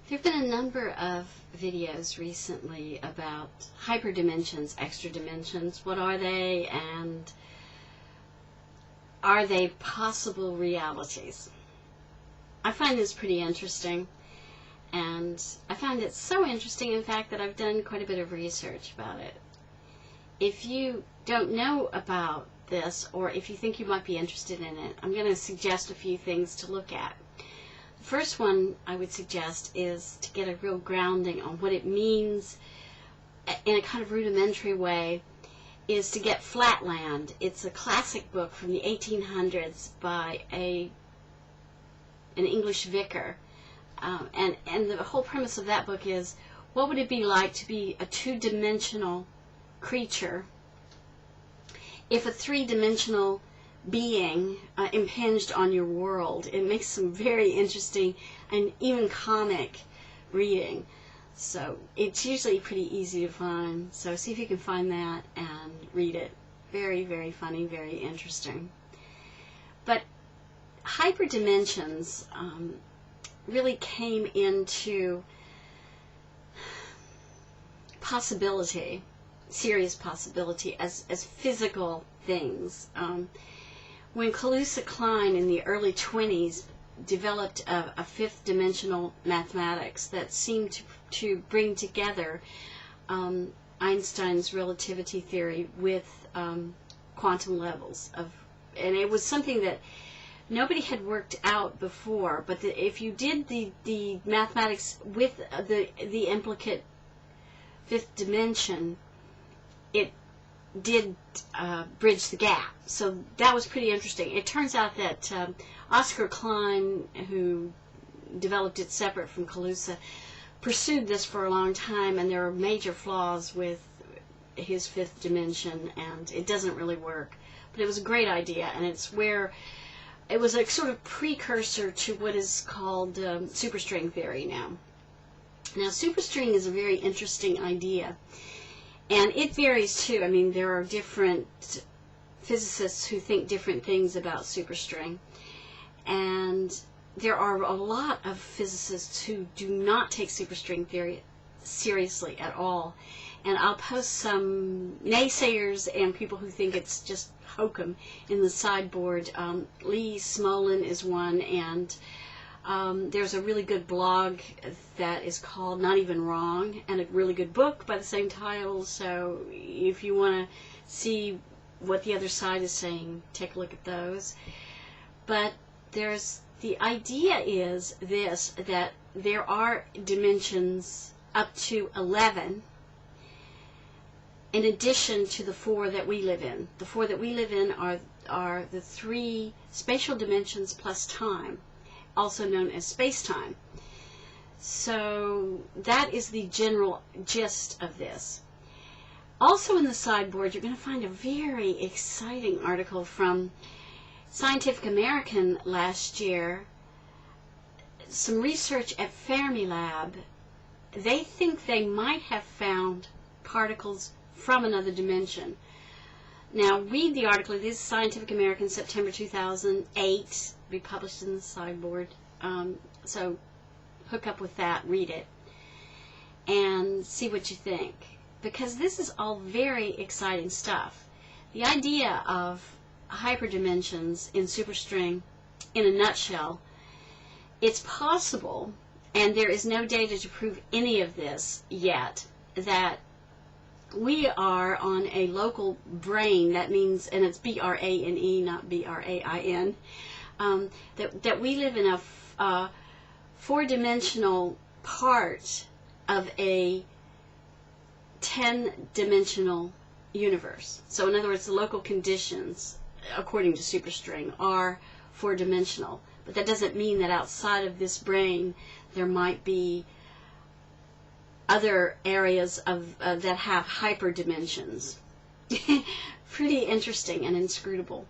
There have been a number of videos recently about hyperdimensions, extra dimensions. What are they, and are they possible realities? I find this pretty interesting, and I find it so interesting, in fact, that I've done quite a bit of research about it. If you don't know about this, or if you think you might be interested in it, I'm going to suggest a few things to look at. The first one I would suggest is to get a real grounding on what it means in a kind of rudimentary way, is to get Flatland. It's a classic book from the 1800s by an English vicar. And the whole premise of that book is, what would it be like to be a two-dimensional creature if a three-dimensional being impinged on your world? It makes some very interesting and even comic reading. So it's usually pretty easy to find. So see if you can find that and read it. Very, very funny, very interesting. But hyperdimensions really came into possibility, serious possibility, as physical things. When Kaluza-Klein in the early 20s developed a fifth dimensional mathematics that seemed to bring together Einstein's relativity theory with quantum levels and it was something that nobody had worked out before, but if you did the mathematics with the implicate fifth dimension, it did bridge the gap. So that was pretty interesting. It turns out that Oscar Klein, who developed it separate from Kaluza, pursued this for a long time, and there are major flaws with his fifth dimension, and it doesn't really work. But it was a great idea, and it's where it was a sort of precursor to what is called superstring theory now. Now, superstring is a very interesting idea, and it varies too. I mean, there are different physicists who think different things about superstring, and there are a lot of physicists who do not take superstring theory seriously at all. And I'll post some naysayers and people who think it's just hokum in the sideboard. Lee Smolin is one, and there's a really good blog that is called Not Even Wrong, and a really good book by the same title. So if you want to see what the other side is saying, take a look at those. But the idea is this, that there are dimensions up to 11 in addition to the 4 that we live in. The 4 that we live in are the 3 spatial dimensions plus time, also known as space-time. So that is the general gist of this. Also in the sideboard, you're going to find a very exciting article from Scientific American last year. Some research at Fermilab. They think they might have found particles from another dimension. Now, read the article. This is Scientific American, September 2008. Be published in the sideboard. So hook up with that, read it, and see what you think. Because this is all very exciting stuff. The idea of hyperdimensions in superstring, in a nutshell, it's possible, and there is no data to prove any of this yet, that we are on a local brain. That means, and it's B-R-A-N-E, not B-R-A-I-N, that we live in a four-dimensional part of a 10-dimensional universe. So in other words, the local conditions, according to superstring, are four-dimensional. But that doesn't mean that outside of this brain there might be other areas of that have hyperdimensions. Pretty interesting and inscrutable.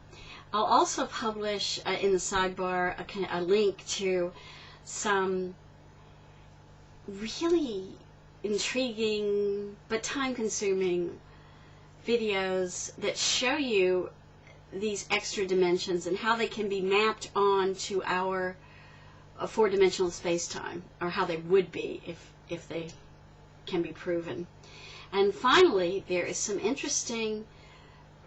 I'll also publish in the sidebar a link to some really intriguing but time-consuming videos that show you these extra dimensions and how they can be mapped on to our a four-dimensional space-time, or how they would be if they can be proven. And finally, there is some interesting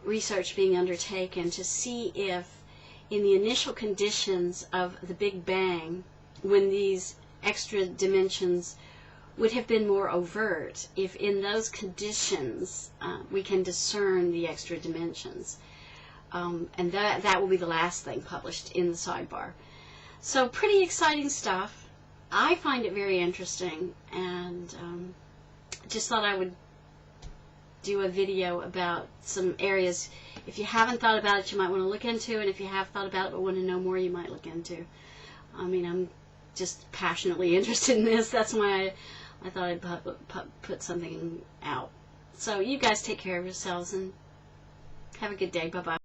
research being undertaken to see if in the initial conditions of the Big Bang, when these extra dimensions would have been more overt, if in those conditions we can discern the extra dimensions. And that will be the last thing published in the sidebar. So pretty exciting stuff. I find it very interesting, and just thought I would do a video about some areas. If you haven't thought about it, you might want to look into, and if you have thought about it but want to know more, you might look into. I mean, I'm just passionately interested in this. That's why I thought I'd put something out. So you guys take care of yourselves and have a good day. Bye-bye.